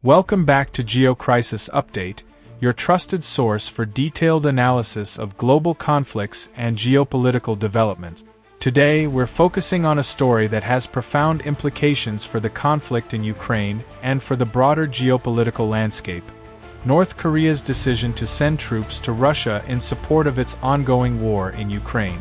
Welcome back to GeoCrisis Update, your trusted source for detailed analysis of global conflicts and geopolitical developments. Today, we're focusing on a story that has profound implications for the conflict in Ukraine and for the broader geopolitical landscape. North Korea's decision to send troops to Russia in support of its ongoing war in Ukraine.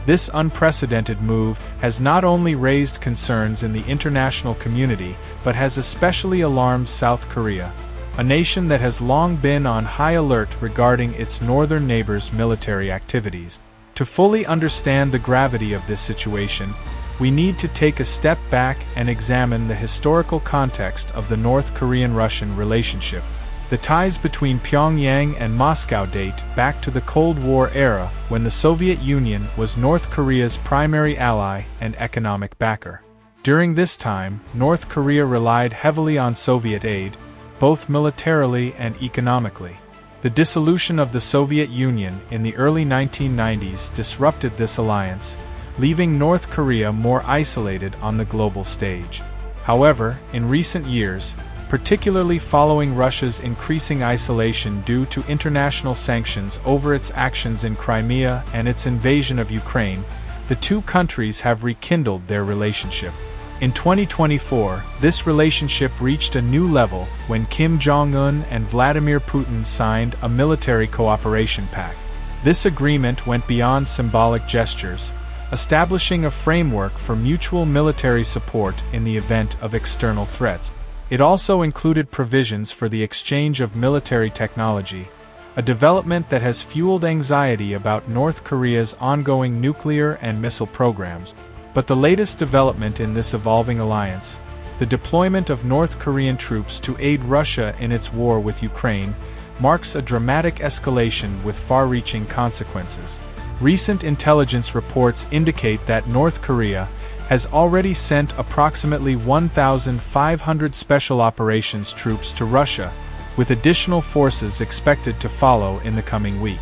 This unprecedented move has not only raised concerns in the international community, but has especially alarmed South Korea, a nation that has long been on high alert regarding its northern neighbor's military activities. To fully understand the gravity of this situation, we need to take a step back and examine the historical context of the North Korean-Russian relationship. The ties between Pyongyang and Moscow date back to the Cold War era, when the Soviet Union was North Korea's primary ally and economic backer. During this time, North Korea relied heavily on Soviet aid, both militarily and economically. The dissolution of the Soviet Union in the early 1990s disrupted this alliance, leaving North Korea more isolated on the global stage. However, in recent years, particularly following Russia's increasing isolation due to international sanctions over its actions in Crimea and its invasion of Ukraine, the two countries have rekindled their relationship. In 2024, this relationship reached a new level when Kim Jong-un and Vladimir Putin signed a military cooperation pact. This agreement went beyond symbolic gestures, establishing a framework for mutual military support in the event of external threats. It also included provisions for the exchange of military technology, a development that has fueled anxiety about North Korea's ongoing nuclear and missile programs. But the latest development in this evolving alliance, the deployment of North Korean troops to aid Russia in its war with Ukraine, marks a dramatic escalation with far-reaching consequences. Recent intelligence reports indicate that North Korea has already sent approximately 1,500 special operations troops to Russia, with additional forces expected to follow in the coming week.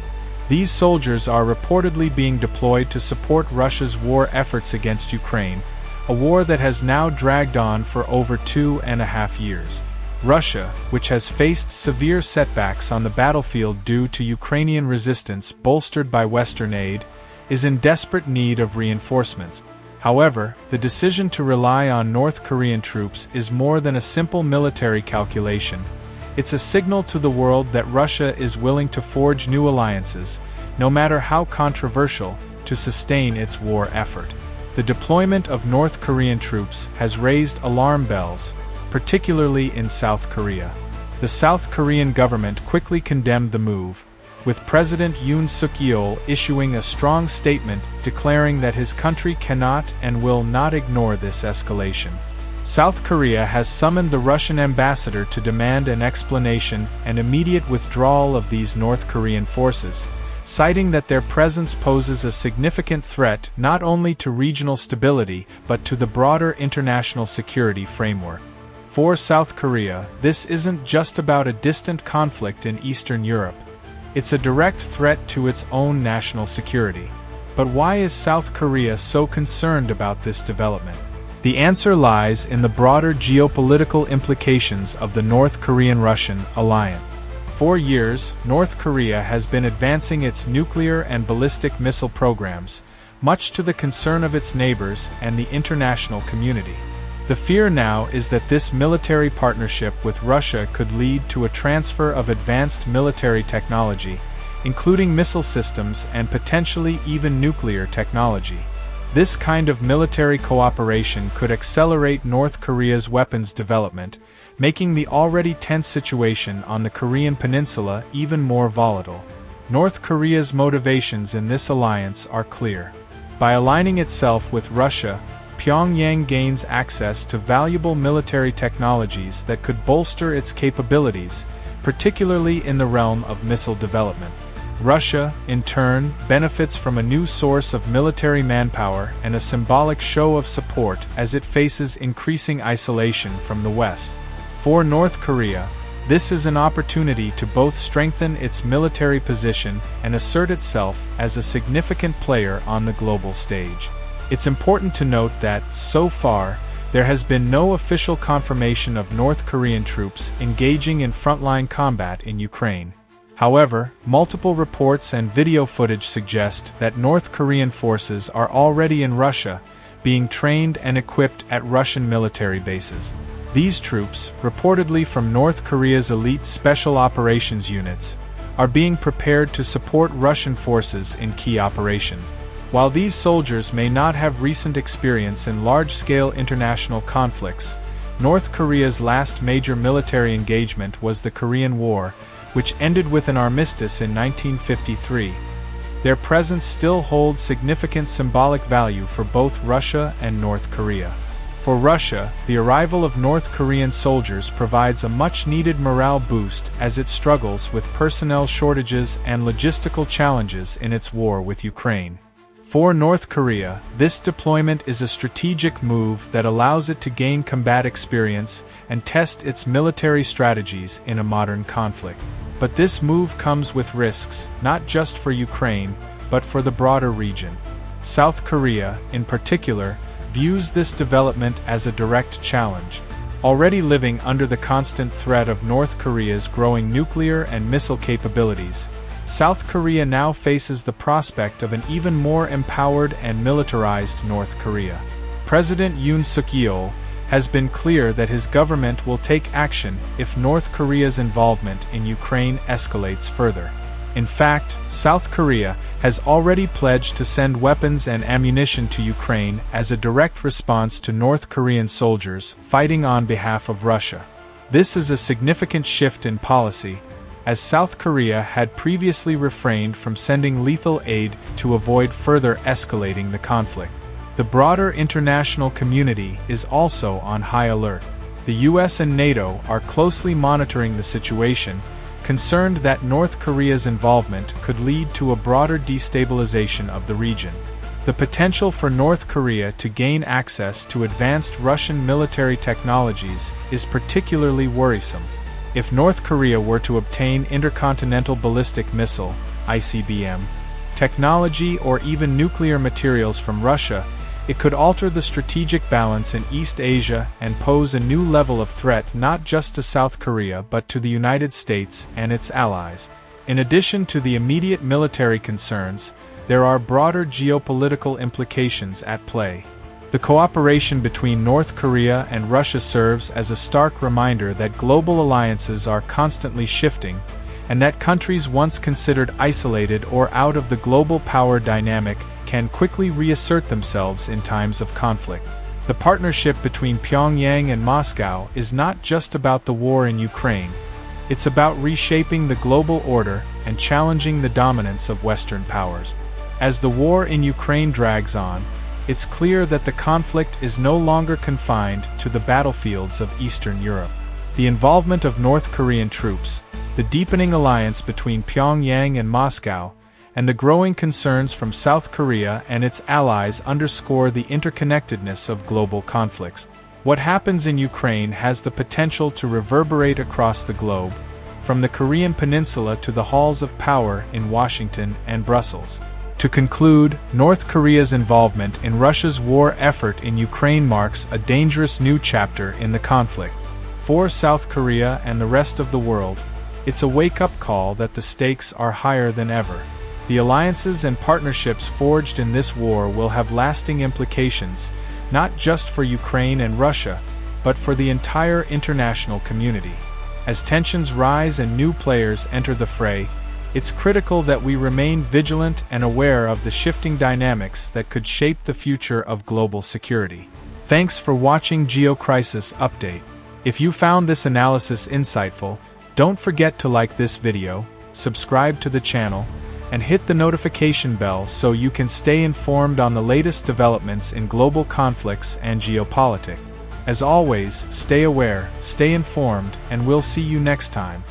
These soldiers are reportedly being deployed to support Russia's war efforts against Ukraine, a war that has now dragged on for over 2.5 years. Russia, which has faced severe setbacks on the battlefield due to Ukrainian resistance bolstered by Western aid, is in desperate need of reinforcements. However, the decision to rely on North Korean troops is more than a simple military calculation. It's a signal to the world that Russia is willing to forge new alliances, no matter how controversial, to sustain its war effort. The deployment of North Korean troops has raised alarm bells, particularly in South Korea. The South Korean government quickly condemned the move, with President Yoon Suk-yeol issuing a strong statement declaring that his country cannot and will not ignore this escalation. South Korea has summoned the Russian ambassador to demand an explanation and immediate withdrawal of these North Korean forces, citing that their presence poses a significant threat not only to regional stability but to the broader international security framework. For South Korea, this isn't just about a distant conflict in Eastern Europe. It's a direct threat to its own national security. But why is South Korea so concerned about this development? The answer lies in the broader geopolitical implications of the North Korean-Russian alliance. For years, North Korea has been advancing its nuclear and ballistic missile programs, much to the concern of its neighbors and the international community. The fear now is that this military partnership with Russia could lead to a transfer of advanced military technology, including missile systems and potentially even nuclear technology. This kind of military cooperation could accelerate North Korea's weapons development, making the already tense situation on the Korean peninsula even more volatile. North Korea's motivations in this alliance are clear. By aligning itself with Russia, Pyongyang gains access to valuable military technologies that could bolster its capabilities, particularly in the realm of missile development. Russia, in turn, benefits from a new source of military manpower and a symbolic show of support as it faces increasing isolation from the West. For North Korea, this is an opportunity to both strengthen its military position and assert itself as a significant player on the global stage. It's important to note that, so far, There has been no official confirmation of North Korean troops engaging in frontline combat in Ukraine. However, multiple reports and video footage suggest that North Korean forces are already in Russia, being trained and equipped at Russian military bases. These troops, reportedly from North Korea's elite special operations units, are being prepared to support Russian forces in key operations. While these soldiers may not have recent experience in large-scale international conflicts, North Korea's last major military engagement was the Korean War, which ended with an armistice in 1953. Their presence still holds significant symbolic value for both Russia and North Korea. For Russia, the arrival of North Korean soldiers provides a much-needed morale boost as it struggles with personnel shortages and logistical challenges in its war with Ukraine. For North Korea, this deployment is a strategic move that allows it to gain combat experience and test its military strategies in a modern conflict. But this move comes with risks, not just for Ukraine, but for the broader region. South Korea, in particular, views this development as a direct challenge. Already living under the constant threat of North Korea's growing nuclear and missile capabilities, South Korea now faces the prospect of an even more empowered and militarized North Korea. President Yoon Suk-yeol has been clear that his government will take action if North Korea's involvement in Ukraine escalates further. In fact, South Korea has already pledged to send weapons and ammunition to Ukraine as a direct response to North Korean soldiers fighting on behalf of Russia. This is a significant shift in policy, as South Korea had previously refrained from sending lethal aid to avoid further escalating the conflict. The broader international community is also on high alert. The US and NATO are closely monitoring the situation, concerned that North Korea's involvement could lead to a broader destabilization of the region. The potential for North Korea to gain access to advanced Russian military technologies is particularly worrisome. If North Korea were to obtain intercontinental ballistic missile (ICBM) technology or even nuclear materials from Russia, it could alter the strategic balance in East Asia and pose a new level of threat not just to South Korea but to the United States and its allies. In addition to the immediate military concerns, there are broader geopolitical implications at play. The cooperation between North Korea and Russia serves as a stark reminder that global alliances are constantly shifting, and that countries once considered isolated or out of the global power dynamic can quickly reassert themselves in times of conflict. The partnership between Pyongyang and Moscow is not just about the war in Ukraine. It's about reshaping the global order and challenging the dominance of Western powers. As the war in Ukraine drags on, it's clear that the conflict is no longer confined to the battlefields of Eastern Europe. The involvement of North Korean troops, the deepening alliance between Pyongyang and Moscow, and the growing concerns from South Korea and its allies underscore the interconnectedness of global conflicts. What happens in Ukraine has the potential to reverberate across the globe, from the Korean peninsula to the halls of power in Washington and Brussels. To conclude, North Korea's involvement in Russia's war effort in Ukraine marks a dangerous new chapter in the conflict. For South Korea and the rest of the world, it's a wake-up call that the stakes are higher than ever. The alliances and partnerships forged in this war will have lasting implications, not just for Ukraine and Russia, but for the entire international community. As tensions rise and new players enter the fray, it's critical that we remain vigilant and aware of the shifting dynamics that could shape the future of global security. Thanks for watching GeoCrisis Update. If you found this analysis insightful, don't forget to like this video, subscribe to the channel, and hit the notification bell so you can stay informed on the latest developments in global conflicts and geopolitics. As always, stay aware, stay informed, and we'll see you next time.